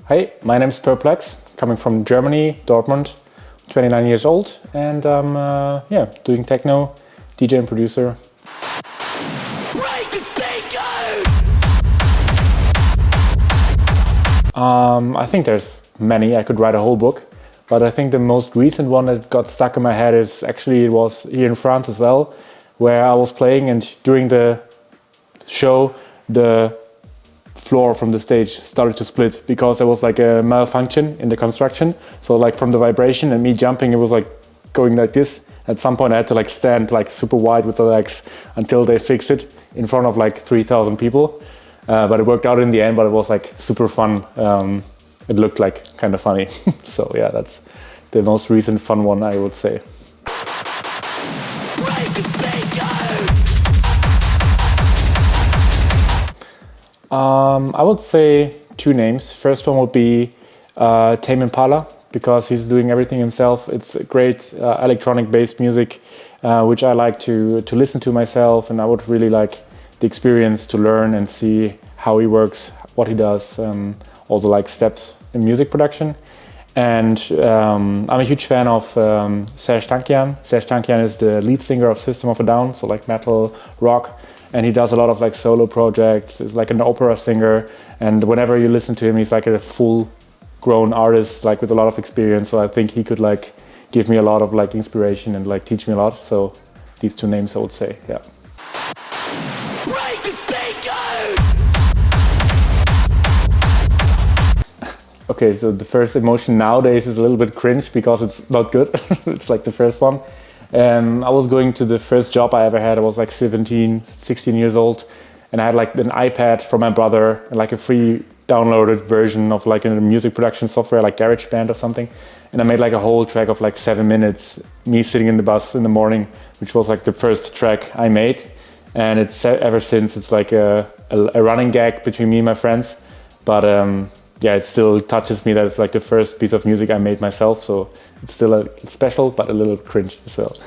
Hey, my name is Per Pleks, coming from Germany, Dortmund, 29 years old, and I'm doing techno, DJ and producer. I think there's many. I could write a whole book, but I think the most recent one that got stuck in my head is actually it was here in France as well, where I was playing, and during the show, the floor from the stage started to split because there was like a malfunction in the construction. So like from the vibration and me jumping, it was like going like this. At some point I had to like stand like super wide with the legs until they fixed it in front of like 3,000 people. But it worked out in the end, but it was like super fun. It looked like kind of funny. So yeah, that's the most recent fun one, I would say. I would say two names. First one would be Tame Impala, because he's doing everything himself. It's great electronic-based music, which I like to listen to myself, and I would really like the experience to learn and see how he works, what he does, all the like steps in music production. And I'm a huge fan of Serj Tankian. Serj Tankian is the lead singer of System of a Down, so like metal, rock. And he does a lot of like solo projects. He's like an opera singer, and whenever you listen to him, he's like a full-grown artist, like with a lot of experience. So I think he could like give me a lot of like inspiration and like teach me a lot. So these two names, I would say, yeah. Okay, so the first emotion nowadays is a little bit cringe because it's not good. It's like the first one. I was going to the first job I ever had. I was like 17, 16 years old, and I had like an iPad from my brother and like a free downloaded version of like a music production software like GarageBand or something. And I made like a whole track of like 7 minutes, me sitting in the bus in the morning, which was like the first track I made. And it's ever since it's like a running gag between me and my friends. But yeah, it still touches me that it's like the first piece of music I made myself. So it's still special, but a little cringe as well.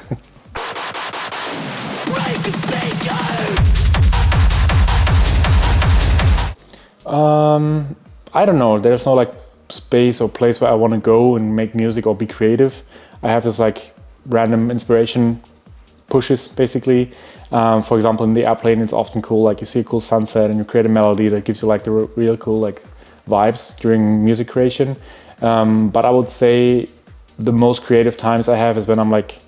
I don't know. There's no like space or place where I want to go and make music or be creative. I have this like random inspiration pushes basically. For example, in the airplane, it's often cool. Like you see a cool sunset and you create a melody that gives you like the real cool like vibes during music creation. But I would say the most creative times I have is when I'm like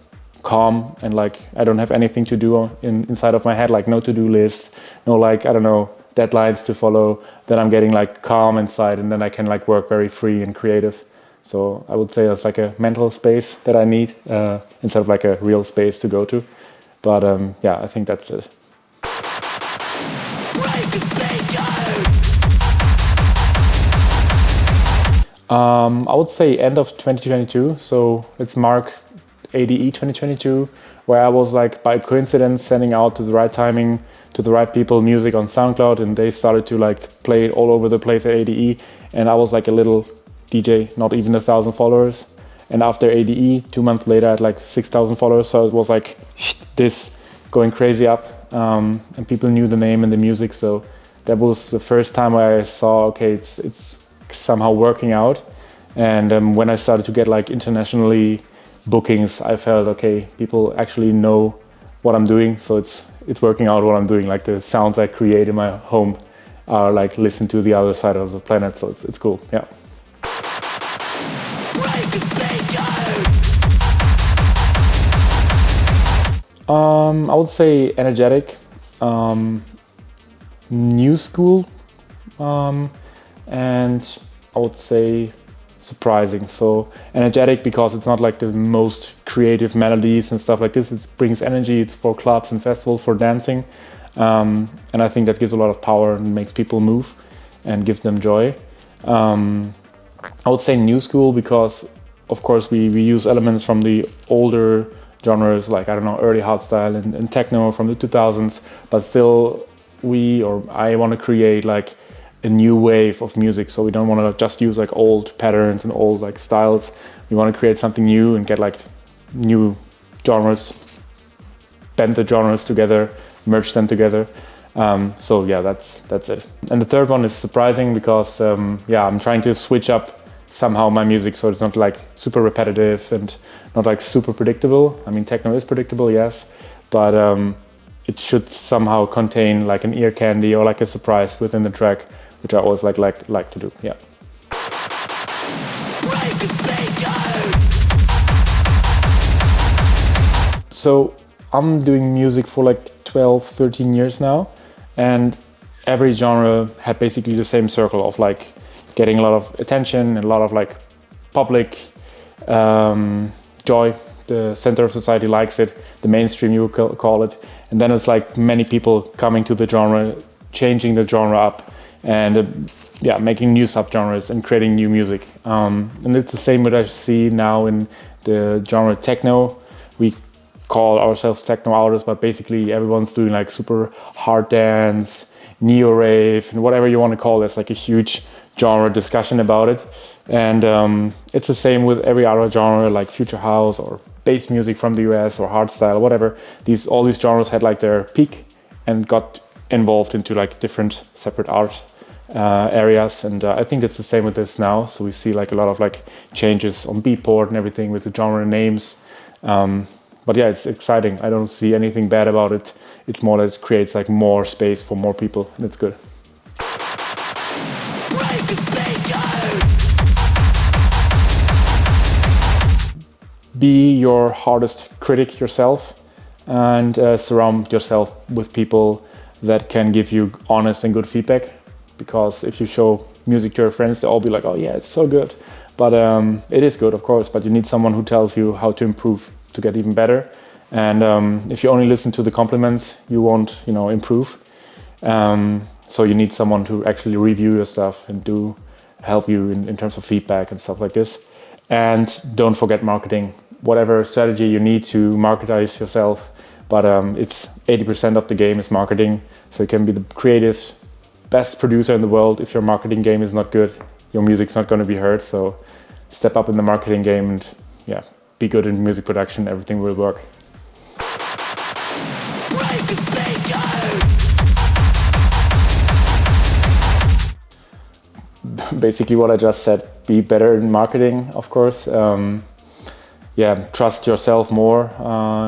calm and like I don't have anything to do inside of my head, like no to-do list, no like, I don't know, deadlines to follow. Then I'm getting like calm inside, and then I can like work very free and creative. So I would say that's like a mental space that I need instead of like a real space to go to. But yeah, I think that's it. I would say end of 2022, so let's mark ADE 2022, where I was like by coincidence sending out to the right timing, to the right people music on SoundCloud, and they started to like play it all over the place at ADE, and I was like a little DJ, not even 1,000 followers. And after ADE, 2 months later, I had like 6,000 followers, so it was like this going crazy up, and people knew the name and the music, so that was the first time where I saw, okay, it's somehow working out. And when I started to get like internationally bookings, I felt, okay, people actually know what I'm doing, so it's working out what I'm doing. Like the sounds I create in my home are like listened to the other side of the planet, so it's cool, yeah. I would say energetic, new school, and I would say surprising. So energetic because it's not like the most creative melodies and stuff like this. It brings energy. It's for clubs and festivals, for dancing, and I think that gives a lot of power and makes people move and gives them joy. I would say new school because, of course, we use elements from the older genres, like, I don't know, early hardstyle and techno from the 2000s, but still I want to create like a new wave of music. So we don't want to just use like old patterns and old like styles. We want to create something new and get like new genres, bend the genres together, merge them together. So yeah, that's it. And the third one is surprising because yeah, I'm trying to switch up somehow my music so it's not like super repetitive and not like super predictable. I mean, techno is predictable, yes, but it should somehow contain like an ear candy or like a surprise within the track, which I always like to do. Yeah. So I'm doing music for like 12, 13 years now, and every genre had basically the same circle of like getting a lot of attention and a lot of like public joy. The center of society likes it, the mainstream you would call it, and then it's like many people coming to the genre, changing the genre up, and yeah, making new subgenres and creating new music. And it's the same what I see now in the genre techno. We call ourselves techno artists, but basically everyone's doing like super hard dance, neo rave, and whatever you want to call it. It's like a huge genre discussion about it. And it's the same with every other genre, like future house or bass music from the US or hardstyle or whatever. All these genres had like their peak and got involved into like different separate art areas. And I think it's the same with this now. So we see like a lot of like changes on Beatport and everything with the genre names. But yeah, it's exciting. I don't see anything bad about it. It's more that it creates like more space for more people, and it's good. Be your hardest critic yourself, and surround yourself with people that can give you honest and good feedback. Because if you show music to your friends, they'll all be like, "Oh yeah, it's so good." But it is good, of course. But you need someone who tells you how to improve, to get even better. And if you only listen to the compliments, you won't, improve. So you need someone to actually review your stuff and help you in terms of feedback and stuff like this. And don't forget marketing. Whatever strategy you need to marketize yourself, but it's 80% of the game is marketing. So you can be the creative, best producer in the world. If your marketing game is not good, your music's not going to be heard. So step up in the marketing game and yeah, be good in music production. Everything will work. Basically what I just said, be better in marketing, of course. Yeah, trust yourself more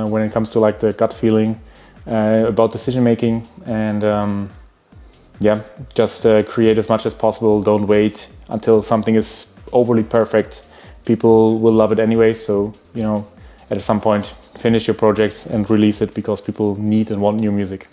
when it comes to like the gut feeling about decision making, and yeah, just create as much as possible. Don't wait until something is overly perfect. People will love it anyway, so at some point finish your projects and release it because people need and want new music.